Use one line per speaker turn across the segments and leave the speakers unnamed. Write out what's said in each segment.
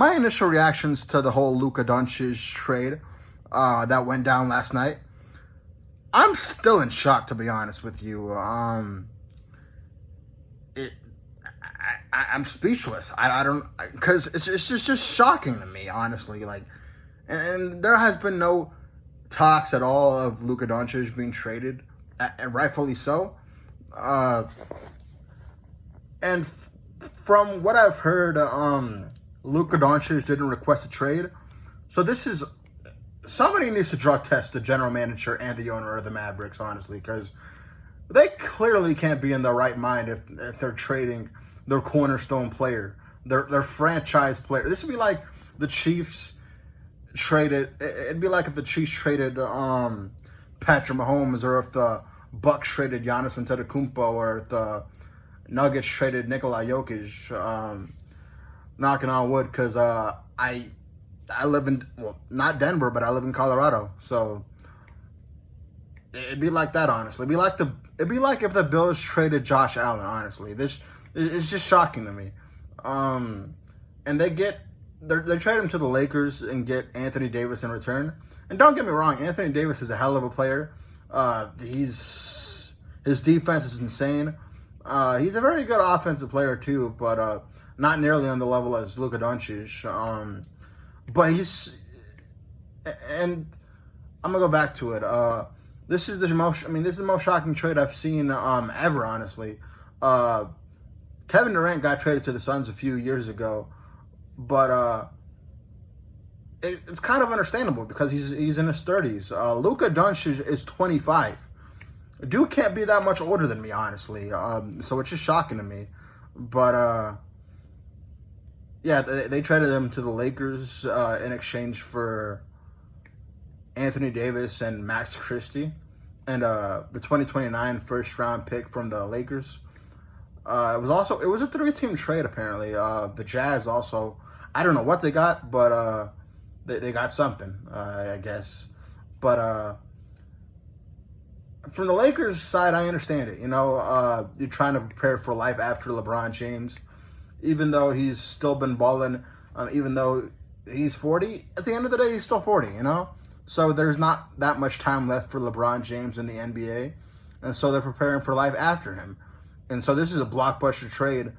my initial reactions to the whole Luka Doncic trade that went down last night, I'm still in shock, to be honest with you. I'm speechless. I don't, because it's just shocking to me, honestly. Like, and there has been no talks at all of Luka Doncic being traded, and rightfully so. And from what I've heard, Luka Doncic didn't request a trade. So this is, somebody needs to drug test the general manager and the owner of the Mavericks, honestly, because they clearly can't be in their right mind if they're trading their cornerstone player, their franchise player. This would be like the Chiefs traded. It'd be like if the Chiefs traded Patrick Mahomes, or if the Bucks traded Giannis Antetokounmpo, or if the Nuggets traded Nikola Jokic. Knocking on wood, because I live in, well, not Denver, but I live in Colorado, so it'd be like that, honestly. It'd be like if the Bills traded Josh Allen, honestly. It's just shocking to me. And they trade him to the Lakers and get Anthony Davis in return. And don't get me wrong, Anthony Davis is a hell of a player. His defense is insane. He's a very good offensive player too, but not nearly on the level as Luka Doncic. But and I'm gonna go back to it. This is the most shocking trade I've seen ever, honestly. Kevin Durant got traded to the Suns a few years ago, but it's kind of understandable because he's in his 30s. Luka Doncic is 25. Dude can't be that much older than me, honestly. So it's just shocking to me. But yeah, they traded him to the Lakers in exchange for Anthony Davis and Max Christie, and the 2029 first round pick from the Lakers. It was a 3-team trade, apparently. The Jazz also, I don't know what they got, but they got something, I guess. But from the Lakers side, I understand it. You know, you're trying to prepare for life after LeBron James, even though he's still been balling. Even though he's 40, at the end of the day, he's still 40. You know, so there's not that much time left for LeBron James in the NBA, and so they're preparing for life after him. And so this is a blockbuster trade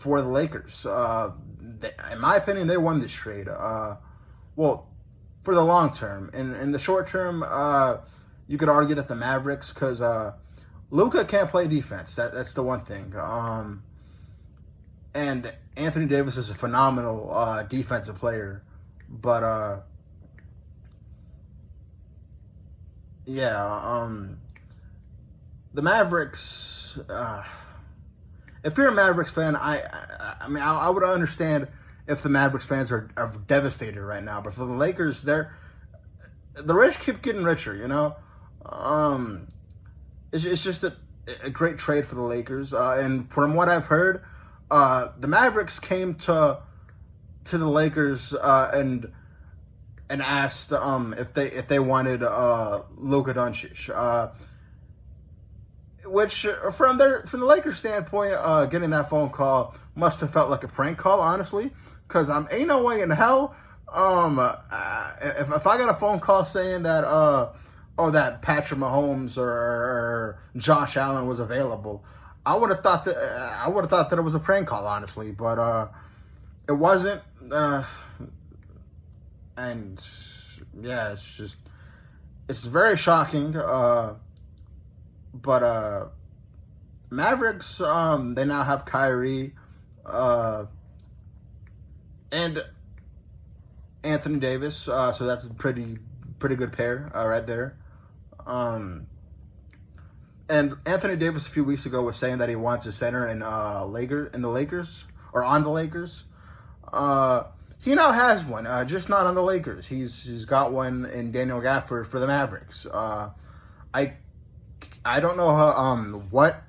for the Lakers. In my opinion, they won this trade. Well, for the long term. In the short term, you could argue that the Mavericks, because Luka can't play defense. That's the one thing. And Anthony Davis is a phenomenal defensive player. But, yeah, the Mavericks... if you're a Mavericks fan, I would understand if the Mavericks fans are devastated right now. But for the Lakers, the rich keep getting richer, you know. It's just a great trade for the Lakers. And from what I've heard, the Mavericks came to the Lakers and asked if they wanted Luka Doncic. Which, from the Lakers' standpoint, getting that phone call must have felt like a prank call, honestly. Because ain't no way in hell, if I got a phone call saying that, that Patrick Mahomes or Josh Allen was available, I would have thought that it was a prank call, honestly. But it wasn't. And yeah, it's very shocking. But Mavericks, they now have Kyrie and Anthony Davis, so that's a pretty good pair right there. And Anthony Davis a few weeks ago was saying that he wants a center in the Lakers, or on the Lakers. He now has one, just not on the Lakers. He's got one in Daniel Gafford for the Mavericks. I don't know what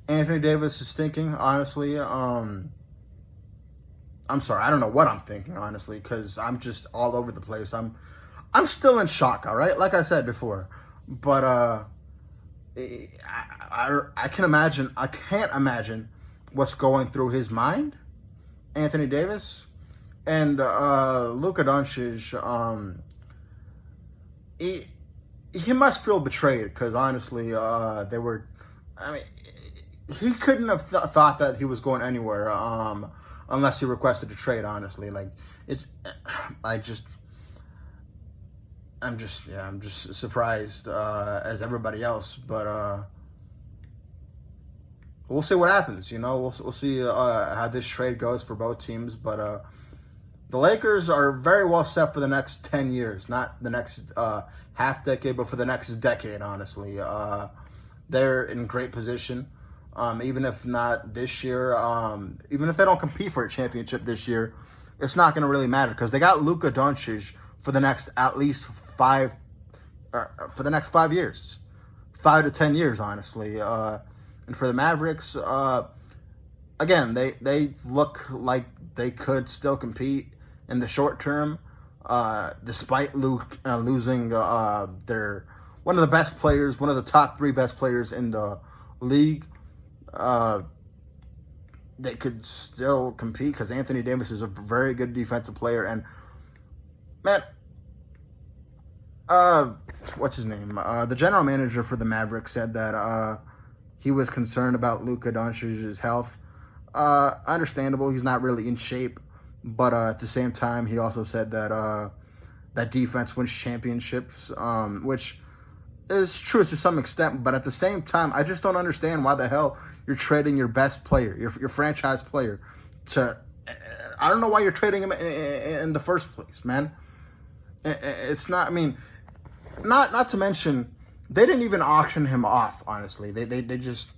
Anthony Davis is thinking, honestly. I'm sorry, I don't know what I'm thinking, honestly, because I'm just all over the place. I'm still in shock, all right? Like I said before. But I can't imagine what's going through his mind, Anthony Davis. And Luka Doncic, he must feel betrayed because honestly, they were. I mean, he couldn't have thought that he was going anywhere unless he requested a trade. Honestly, like it's, I'm just surprised as everybody else, but we'll see what happens. You know, we'll see how this trade goes for both teams, but. The Lakers are very well set for the next 10 years, not the next half decade, but for the next decade, honestly. They're in great position, even if not this year. Even if they don't compete for a championship this year, it's not going to really matter because they got Luka Doncic for the next at least for the next 5 years, 5 to 10 years, honestly. And for the Mavericks, again, they look like they could still compete in the short term, despite losing their one of the best players, one of the top 3 best players in the league. They could still compete because Anthony Davis is a very good defensive player. And man, what's his name? The general manager for the Mavericks said that he was concerned about Luka Doncic's health. Understandable. He's not really in shape. But at the same time, he also said that that defense wins championships, which is true to some extent. But at the same time, I just don't understand why the hell you're trading your best player, your franchise player, to. I don't know why you're trading him in the first place, man. It's not. I mean, not to mention they didn't even auction him off. Honestly, they just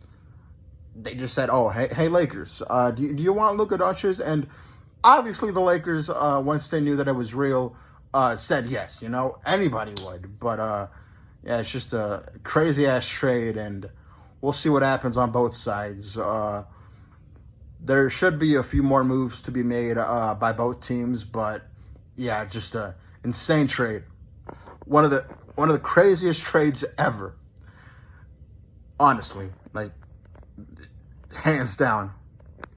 said, "Oh, hey Lakers, do you want Luka Doncic?" And obviously, the Lakers, once they knew that it was real, said yes. You know, anybody would. But, yeah, it's just a crazy-ass trade, and we'll see what happens on both sides. There should be a few more moves to be made by both teams, but, yeah, just an insane trade. One of the craziest trades ever. Honestly, like, hands down.